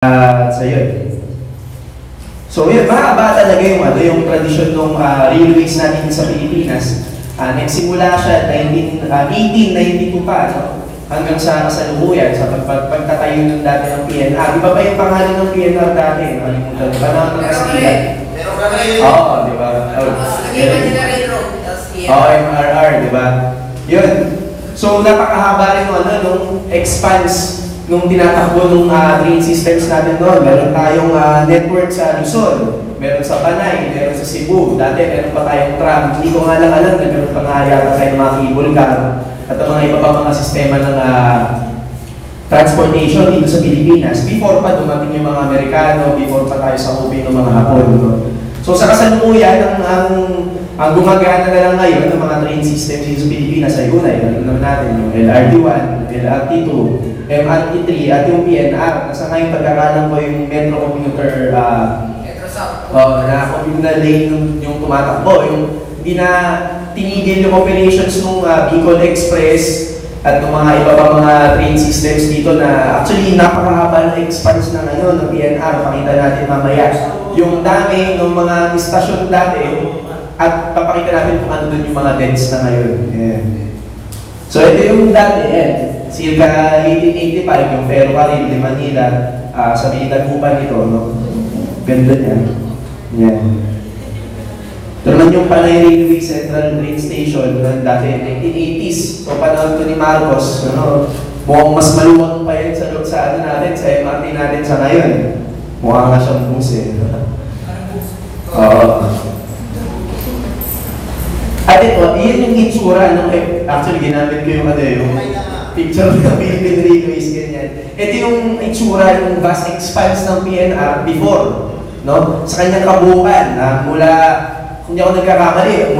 Sa'yo. So yun, mahaba talaga yung tradisyon ng railways natin sa Pilipinas. Nagsimula siya 1892 pa, no? Hanggang sa kasalukuyan, sa pagtatayo ng dati ng PNR. Iba pa yung pangalan ng PNR dati, no? Kalimutan, panahon ng Kastila. Oo, di ba? Oo, MRR, di ba? Yun. So napakahaba rin nung expanse nung tinatakbo nung train systems natin noon. Meron tayong network sa Luzon, meron sa Panay, meron sa Cebu. Dati meron pa tayong tram. Hindi ko nga lang alam na meron pa nga yata tayo ng mga cable car at ang mga iba pa mga sistema ng transportation dito sa Pilipinas. Before pa dumating yung mga Amerikano, before pa tayo sa hubing ng mga Hapon. No? So sa kasalukuyan, ang gumagana na lang ngayon ng mga train systems dito sa Pilipinas ay unay. Alam naman natin yung LRT1, LRT2, MRT3 at yung PNR. Nasa ngayong pagkakalang ko yung Metro Commuter na communal lane yung tumatakbo. Yung hindi na tinigil yung operations ng Bicol Express at ng mga iba pa mga train systems dito na actually napakahaba ng expanse ng ng PNR. Pakita natin mamaya yung dami ng mga istasyon dati at papakita natin kung ano dun yung mga deads na ngayon. Yeah. So ito yung dati, circa 1885, yung Ferro Carril de Manila, sa Dagupan ito, no? Ganda niya. Yeah. Ito naman yung Panay Railway Central Train Station, dati 1980s. So panahon to ni Marcos, mukhang mas maluwang pa yan sa natin, sa MRT natin sa ngayon. Mukha nga siyang bus At ito, yun yung itsura ng actually ginamit ko yung picture ng Philippine Railways, ganyan. Ito yung itsura ng vast expanse ng PNR before, no? Sa kanyang kabuuan, mula, kung hindi ako nagkakamali,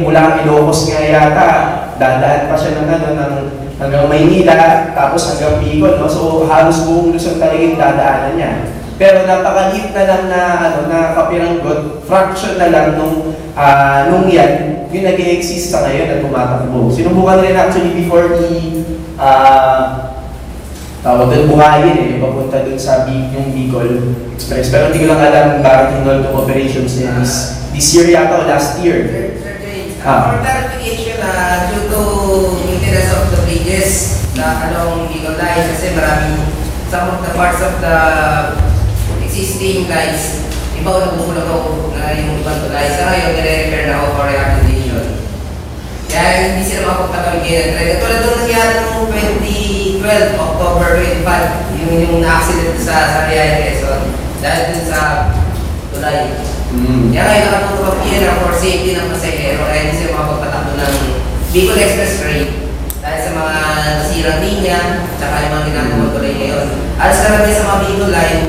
mula Ilocos nga yata, dadaan pa siya hanggang Maynila, tapos hanggang Bicol, no? So halos buong Luzon talaga yung dadaanan niya. Pero napakaliit na lang na kapiranggot, fraction na lang nung yan, yung nag-exist sa ngayon at tumatakbo. Sinubukan rin actually before tawag doon buhayin papunta doon sa yung Bicol Express. Pero hindi ko lang alam bakit hinol itong operations niya this year yata o last year. For clarification, due to maintenance of the bridges along Bicol line, kasi some of the parts of the existing lines, iba o nagbubulag na yung ibang tulay. Sa ngayon, nire-repair na ako for rehabilitation. Kaya hindi sila makapagpatawag ngayon. Tulad doon nangyari noong 2012, October 25, yung na-accident sa Riyaya, Quezon, dahil dun sa tulay. Kaya ngayon nakatutupag PNR for safety ng pasahero, kaya hindi sila makapagpatakbo ng Bicol Express train dahil sa mga nasirang linya, tsaka yung mga ginagawa tulay ngayon. Alas karami sa mga Bicol line,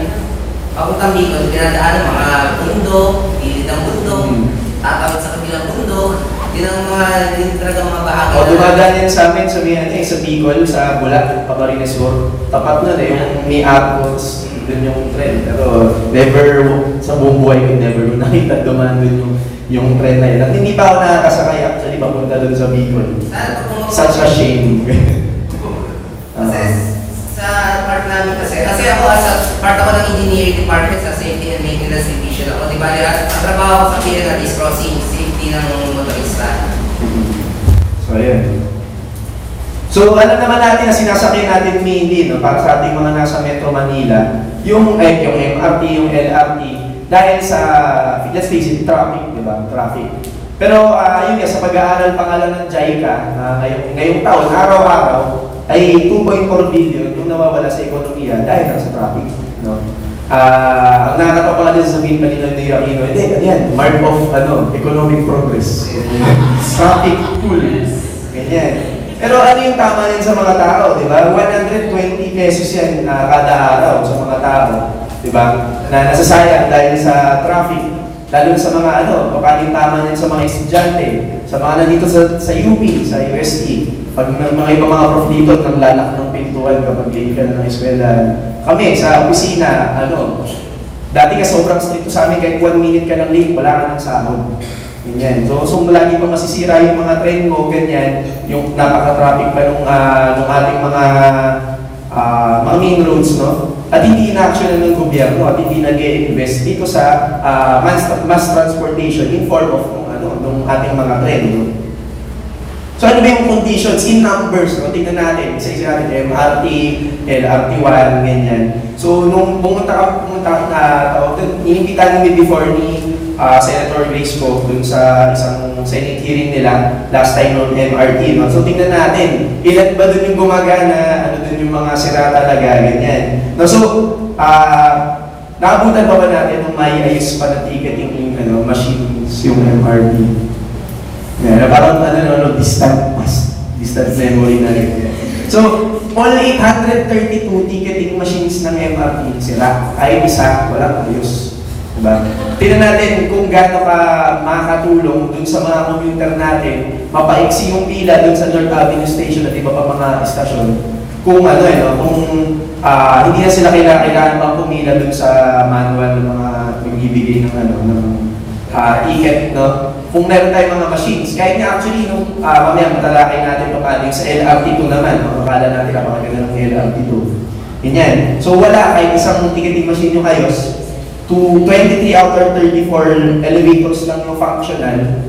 papuntang Bicol, dinadaan ng mga bundok, gilid ng bundok, tatawid sa kabilang bundok, din talaga mga bahagi. Dumadaan yan sa amin, sa Bicol, sa Bulac, Camarines Sur. Tapat na yung may apples, dun yung trend. Pero never, sa buong buhay ko, never nakita dumaan dun yung trend na yun. At hindi pa ako nakakasakay actually papunta dun sa Bicol. Such a shame. Sa part namin kasi ako part ako ng engineering department sa safety and maintenance division ako. Di ba, ang trabaho ko sa PNR is crossing safety ng motorista. So, ayan. So, alam naman natin na sinasakyan natin mainly, no, para sa ating mga nasa Metro Manila, yung MRT, yung LRT, dahil sa, let's face it, traffic, di ba? Traffic. Pero, yun nga, sa pag-aaral pangalan ng JICA, ngayong taon, araw-araw, ay 2.4 billion yung nawawala sa ekonomiya dahil sa traffic. No? Ang nakakatawa pala din sabihin kanina ni Aquino, yan, mark of economic progress. Traffic full. Ganyan. Pero ano yung tama yan sa mga tao, di ba? 120 pesos yan kada araw sa mga tao, di ba? Na nasasayang dahil sa traffic. Lalo sa mga baka yung tama yan sa mga estudyante, sa mga nandito sa UP, sa UST. Pag mga ibang mga prof dito, nang lalak ng pintuan kapag late ka na ng eskwela. Kami, sa opisina, dati ka sobrang stricto sa amin, kahit 1 minute ka ng late, wala ka ng sahod. Ganyan. So lagi pa masisira yung mga train mo, ganyan, yung napaka-traffic pa nung ating mga main roads, no? at hindi na-action ng gobyerno at hindi nag-invest dito sa mass transportation in form of ng ating mga tren. No? So ano ba yung conditions in numbers? No? Tingnan natin, isa-isa natin, MRT, LRT1, ganyan. So nung pumunta inimbitahan namin before ni Senator Grace Poe dun sa isang Senate hearing nila last time noong MRT. No? So tingnan natin, ilan ba dun yung gumagana, ano dun yung mga sira talaga, ganyan. No? So, naabutan pa ba natin nung may ayos pa na ticketing yung machines, yung MRT? Yeah, parang distant memory na rin. So, all 832 ticketing machines ng MRT sira. Ay isa, walang ayos. Diba? Tingnan natin kung gaano ka makakatulong dun sa mga commuter natin, mapaiksi yung pila dun sa North Avenue Station at iba pa mga istasyon. Kung kung hindi na sila kailangan pang pumila dun sa manual ng mga nagbibigay ng ticket, no? Kung meron tayong mga machines, kahit nga actually, mamaya matalakay natin paano sa LRT2 naman, makakala natin napakaganda ng LRT2. Ganyan. So wala, kahit isang ticketing machine yung ayos, to 23 out of 34 elevators lang yung functional,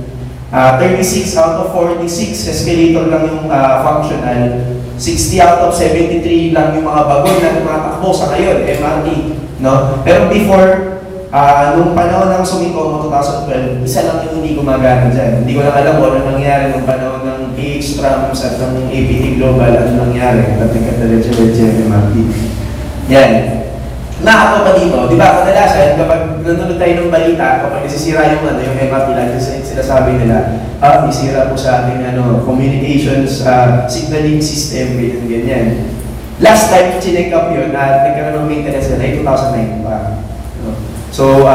36 out of 46 escalator lang yung functional, 60 out of 73 lang yung mga bagon na tumatakbo sa ngayon, MRT. No? Pero before, nung panahon ng Sumiko 2012, isa lang yung hindi gumagana dyan. Hindi ko lang alam kung ano nangyari nung panahon ng PH Trams at ng APT Global, ano nangyari. Kapag-kadaletsya-letsya MRT. Yan. Nakako pa dito, di ba kadalasan kapag nanonood tayo ng balita, kapag nasisira yung MRT, lagi sinasabi nila, isira po sa ating communications signaling system, ganyan. Last time, chinek up yun, nagkaroon ng maintenance na 2009 pa. So,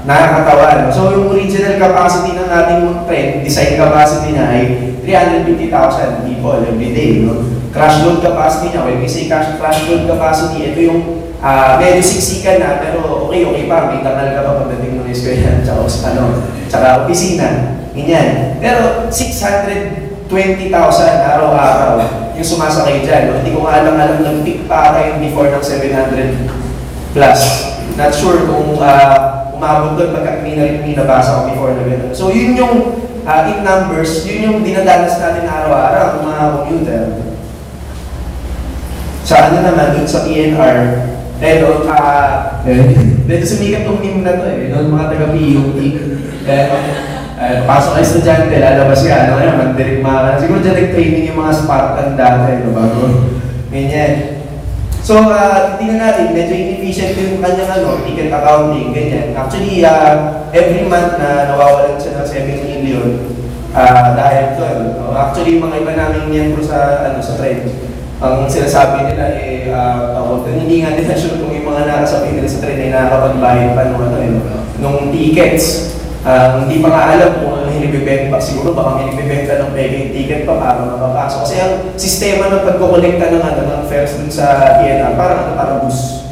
nakakatawa. So, yung original capacity ng ating train, design capacity na ay 350,000 people every day. No? Crash load capacity niya, when we say crash load capacity, ito yung medyo siksikan na, pero okay pa, may tangal ka pa pagdating ng eskwela, tsaka opisina. Ganyan. Pero 620,000 araw-araw yung sumasakay dyan. No? Hindi ko nga alam nag-peak pa kayo before ng 700 plus. Not sure kung umabot doon pagka may nabasa ko before na gano'n. So yun yung in numbers, yun yung dinadanas natin araw-araw ng mga commuter. Sa naman, dun sa PNR, medyo sumikat tong meme na to noong mga taga-PUT. Pasok ay estudyante, lalabas ka, mandirik mga siguro dyan nag-training yung mga Spartan dati, bago. Ganyan. So, tingnan natin, medyo inefficient yung kanyang ticket accounting, ganyan. Actually, every month na nawawalan siya ng 7 million dahil doon. Actually, mga iba namin miyembro sa train, ang sinasabi nila hindi nga nila sure kung yung mga nakasabi nila sa train ay nakakapagbayad pa nung tickets. Hindi pa nga alam kung ano hinibibenta. Siguro baka hinibibenta ng peking ticket pa para makapasok. Kasi ang sistema ng pagkukolekta ng fares dun sa PNR, parang bus.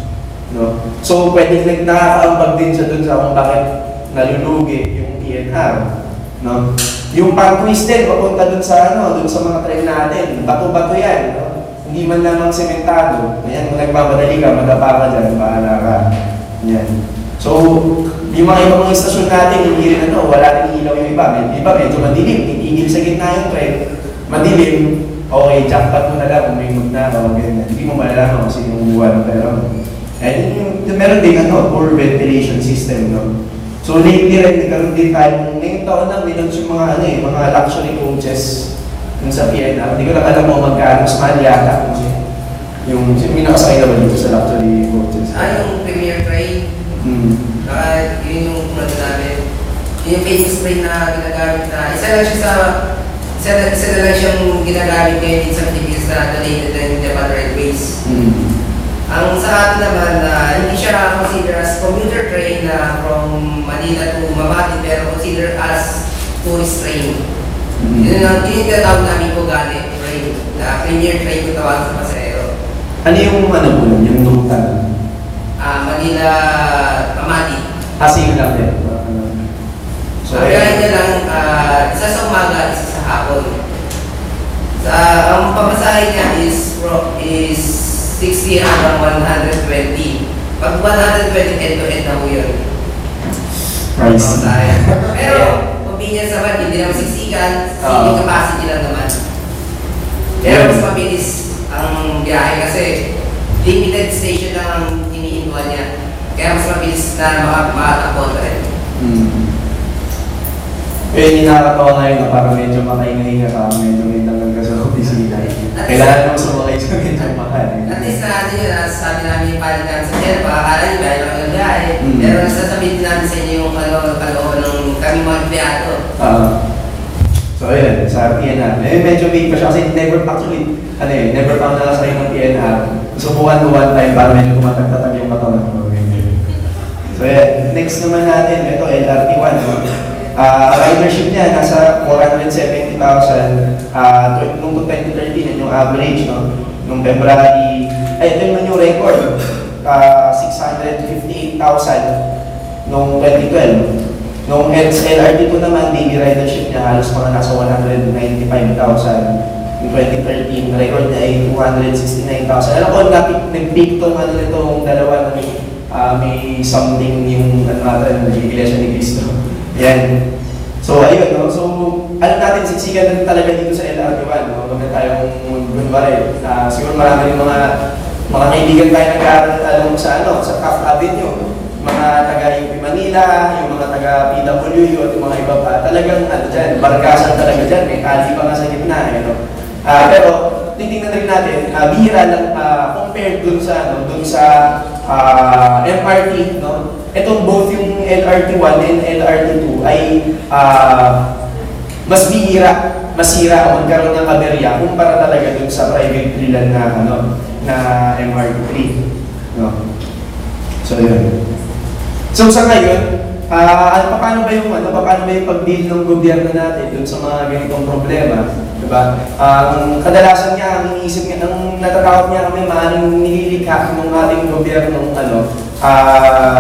No? So, pwede nakakaambag din siya dun sa kung bakit nalulugi yung PNR. No? Yung pang-twist din, papunta dun sa mga train natin. Bato-bato yan. No? Hindi man lamang sementado. Ayan, kung nagmamadali ka, madapa ka dyan, bahala ka. Yan. So, yung mga ibang istasyon natin, hindi rin wala rin ilaw yung iba. Medyo madilim, titigil sa gitna yung train. Madilim, okay, jackpot mo na lang kung may magnakaw, ganyan. Hindi mo malalaman kasi yung buwan, pero meron din poor ventilation system, no? So, lately rin, nagkaroon din tayo, ngayong taon na, minons yung mga luxury coaches yung sa PNR. Hindi ko lang alam mo magkano, mas mahal yata. Yung may nakasakay naman dito sa luxury coaches. Yung Premier Train? Yun yung namin. Yung famous train na ginagamit na, isa na lang siyang ginagamit ngayon sa Philippines na donated ng Japan Railways. Ang sa atin naman, hindi siya considered as commuter train na from Manila to Mabati, pero considered as tourist train. Yun ang tinatawag namin po galing train, na Premier Train kung tawag sa pasahero. Ano yung yung ruta? Manila, Pamati. Kasi yun lang din. So, kaya niya lang, isa sa umaga, isa sa hapon. Ang pamasahe niya is 60 hanggang 120. Pag 120, end-to-end na po yun. Price. Pero, convenience naman, hindi naman siksikan, seating capacity lang naman. Pero mas mabilis ang biyahe kasi limited station lang ang iniinuan niya. Kaya mas mabilis na makatakbo rin. Kaya hindi nakakatawa ngayon na parang medyo makahinga-hinga ka, medyo may tanggal ka sa opisina. Kailangan mo sumakay sa medyo mahal. At least natin yun, sabi namin yung palit namin sa kanya, pakakala nyo, dahil lang yung biyahe. Pero nasasabihin din namin sa inyo yung kalooban ng kami mga empleyado. So ayun, sa PNR. Medyo big pa siya kasi never pa ako nakasakay ng PNR. Subukan ko one time para medyo tumatag-tatag yung katawan ko. So yeah, next naman natin, ito LRT1. Ridership niya, nasa 470,000 noong 2013, yun yung average, no? Noong February, ito naman yung record, 658,000 noong 2012. Noong LRT2 naman, daily ridership niya halos mga nasa 195,000. Yung 2013, record niya ay 269,000. Alam ko, nag-peak itong itong dalawa na may something yung iglesia ni Cristo. Yan. So, ayun, no? So, alam natin, siksikan na talaga dito sa LRT1, no? Huwag na tayong gunwari. Siguro marami rin mga kaibigan tayo nag-aaral sa Taft Avenue. Mga taga-UP Manila, yung mga taga-PWU at yung mga iba pa. Talagang, dyan, barkasan talaga dyan. May kali pa nga sa gitna, no? Pero, titingnan rin natin, bihira lang compared dun sa MRT, no? Itong both yung LRT1 and LRT2 ay mas masira o magkaroon ng aberya kumpara talaga dun sa private trilan na MRT3, no? So yun. So sa ngayon, paano ba yung pag-deal ng gobyerno natin dun sa mga ganitong problema? Diba? Kadalasan niya, ang iniisip niya, ang natatakot niya kami, maaaring nililikha ng ating gobyerno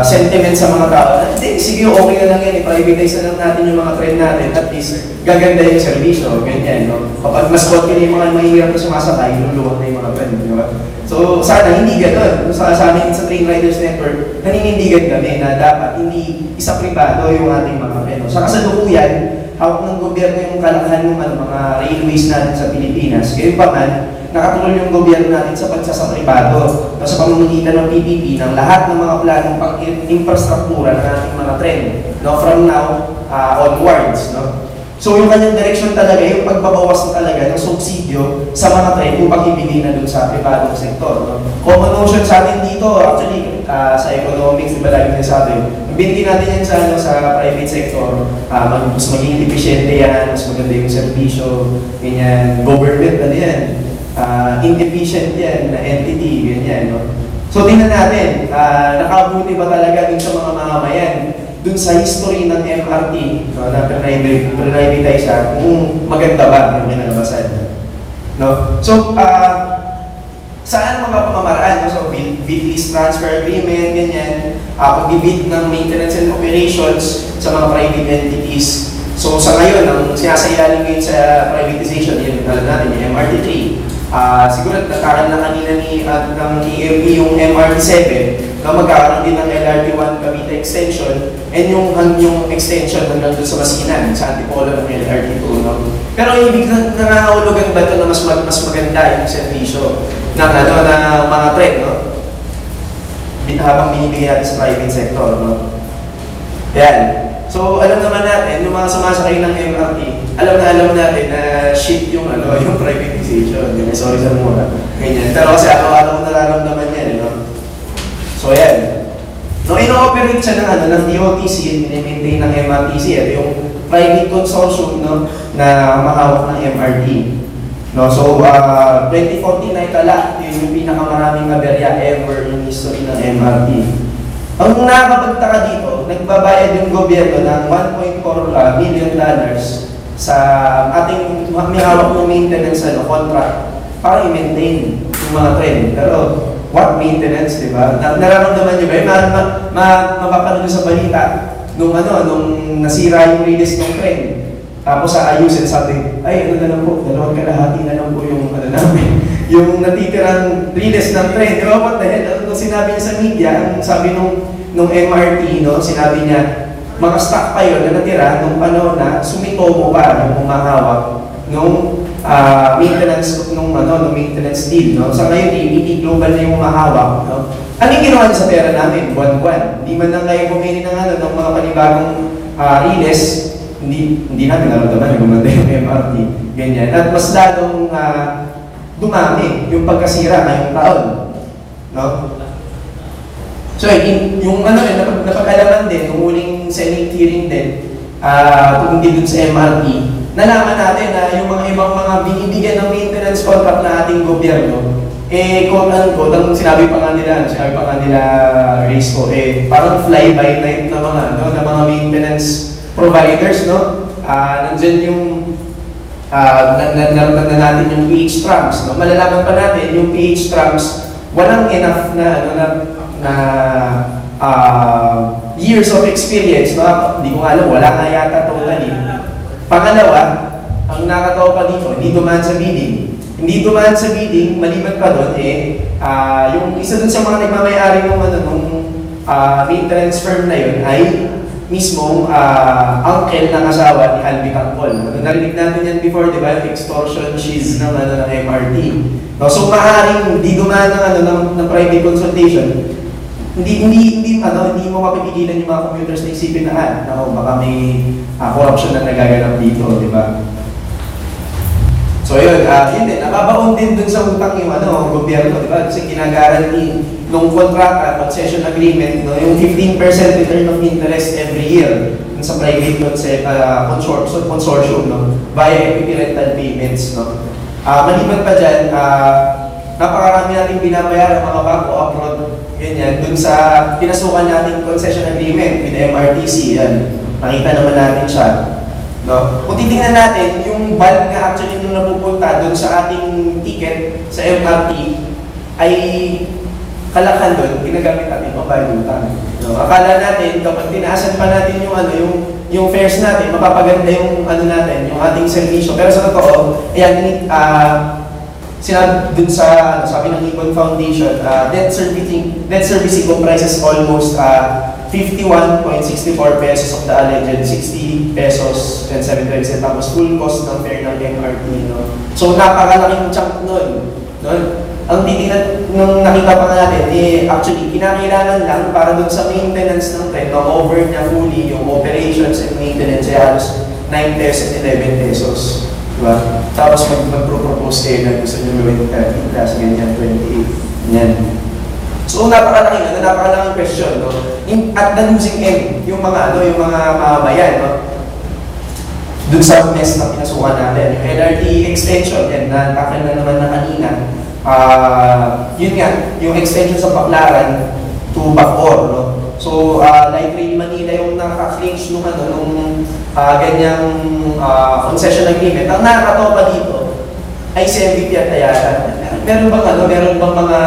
sentiment sa mga tao. Hindi, sige, okay na lang yan, i-privatize na lang natin yung mga train natin, at least gaganda yung servisyo, ganyan, no? Kapag mas konti na yung mga mahihirap na sumasakay, luluwag na yung mga train, di ba? So, sana hindi gano'n. Sa amin sa Train Riders Network, naninindigan kami na dapat hindi isa pribado yung ating mga train. Sa kasalukuyan, hawak ng gobyerno yung kalakahan ng mga railways natin sa Pilipinas. Ngayon pa man, nakatulong yung gobyerno natin sa pagsasapribado o sa pamamagitan ng PPP ng lahat ng mga planong pang-infrastruktura ng ating mga tren, no? From now onwards. No? So yung kanyang direksyon talaga, yung pagbabawas na talaga ng subsidyo sa mga tren upang ibigay na dun sa pribadong sektor. No? Common notion sa atin dito, actually, sa economics, di ba lagi nasabi, binti natin yan sa private sector, mas maging efficiente yan, mas maganda yung servisyo, ganyan, government, inefficient yan na entity, ganyan, no? So, tingnan natin, nakabuti ba talaga dun sa mga mamamayan, dun sa history ng MRT, no, na pinrivatize siya, kung maganda ba yung kinalabasan, no? So, saan mga pamamaraan? No? So, bid lease transfer agreement, ganyan, pag-bid ng maintenance and operations sa mga private entities. So, sa ngayon, ang sinasayaling ngayon sa privatization, yun, natin, yung MRT3, siguro nagkaroon na kanina ng EMP yung MRT7 na magkakaroon din ng LRT1 Cavite extension and yung extension hanggang doon sa Basinan, sa antipolo ng LRT2. No? Pero ibig nangangahulugan ba ito na mas maganda yung servisyo ng mga tren, no? Habang binibigay natin sa private sector. No? Yan. So, alam naman natin, yung mga sumasakay ng MRT, alam natin na shit yung privatization. Sorry sa mura. Ganyan. Pero kasi araw-araw nararamdaman yan, no? So, yan. No, ino-operate siya ng DOTC, mini-maintain ng MRTC. Ito yung private consortium, no, na mahawak ng MRT. No, so, 2014 na itala, yun yung pinakamaraming aberya ever in history ng MRT. Ang nakakapagtaka dito, nagbabayad yung gobyerno ng $1.4 million sa ating may hawak ng maintenance contract para i-maintain yung mga tren. Pero, what maintenance, di ba? Nararamdaman nyo ba? Mapapanood nyo sa balita, nung nasira yung release ng tren. Tapos sa ayusin, sabi, ay, na lang po, 2 kalahati na lang po yung namin. yung natitirang riles ng train. Di ba what the hell? Nung sinabi niya sa media, ang sabi nung MRT, no, sinabi niya, mga stock pa yun na natira nung panahon na Sumitomo pa yung humahawak nung maintenance nung maintenance deal, no. Sa ngayon ABT Global na yung humahawak, no. Ano yung ginawa niya sa pera namin? Buwan-buwan. Hindi man lang kayo bumili ng ng mga panibagong riles, hindi natin naramdaman na gumanda yung MRT, ganyan. At mas lalong dumami yung pagkasira ngayong taon, no? So, yung napag-alaman din, yung huling Senate hearing din, hindi dun sa MRT, nalaman natin na yung mga ibang mga binibigyan ng maintenance contract na ating gobyerno, quote-unquote, ang sinabi pa nga nila, Race ko, parang fly-by-night na mga maintenance providers, no? Nandyan yung naramdaman na natin yung PH trams, no? Malalaman pa natin yung PH trams walang enough na years of experience, no? Hindi ko alam, wala nga yata totally. Pangalawa, ang nakatawa pa dito, hindi dumaan sa bidding. Hindi dumaan sa bidding, maliban pa doon, yung isa dun sa mga nagmamayari ng maintenance firm na yun ay mismong uncle ng asawa ni Albi Cangkol. Narinig natin yan before, di ba? Yung extortion she's ng MRT. No, so maaaring hindi dumaan ng private consultation. Hindi mo mapipigilan yung mga computers na isipin na baka may corruption na nagaganap dito, di ba? So yun, yun din, nababaon din dun sa utang yung gobyerno, di ba? Kasi ginagaranti nung contract, concession agreement, no, yung 15% return of interest every year sa private consortium, no, via equity rental payments, no. Maliban pa dyan, napakarami natin binabayaran mga bangko abroad, ganyan, dun sa pinasukan natin concession agreement with MRTC, yan. Nakita naman natin siya. No? Kung titingnan natin, yung bulk nga actually nung napupunta dun sa ating ticket sa MRT ay kalakan doon, ginagamit natin pang bayad utang. No? Akala natin, kapag tinaasan pa natin yung fares natin, mapapaganda yung natin, yung ating servisyo. Pero sa totoo, ayan, sinabi dun sa, sabi ng Econ Foundation, debt servicing comprises almost 51.64 pesos of the alleged 60 pesos and 7 tapos full cost ng fare ng MRT. No? So napakalaking chunk nun. No? Ang titingnan nung nakita pa natin, actually, kinakailangan lang para dun sa maintenance ng tren, over niya fully yung operations and maintenance ay halos 9 pesos and 11 pesos. Diba? Tapos mag-propose kayo na gusto nyo gawin 30 plus, ganyan, 28. Yan. So, napakalaking question, no? At the losing end, yung mga mamamayan, no? Dun sa mess na pinasukan natin, yung LRT extension, yan, natakal na naman na kanina. Yun nga, yung extension sa Baclaran to Bacoor, no? So, Light Rail Manila yung nakaka-clinch nung ganyang concession agreement. Ang nakakatawa pa dito ay si MVP at Ayala. Meron bang mga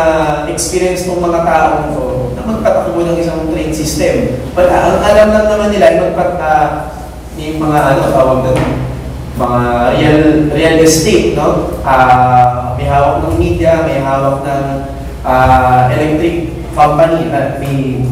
experience ng mga taong to na magpatakbo ng isang train system? Ang alam lang naman nila yung mga tawag na mga real estate, no? May hawak ng media, may hawak ng electric company, at may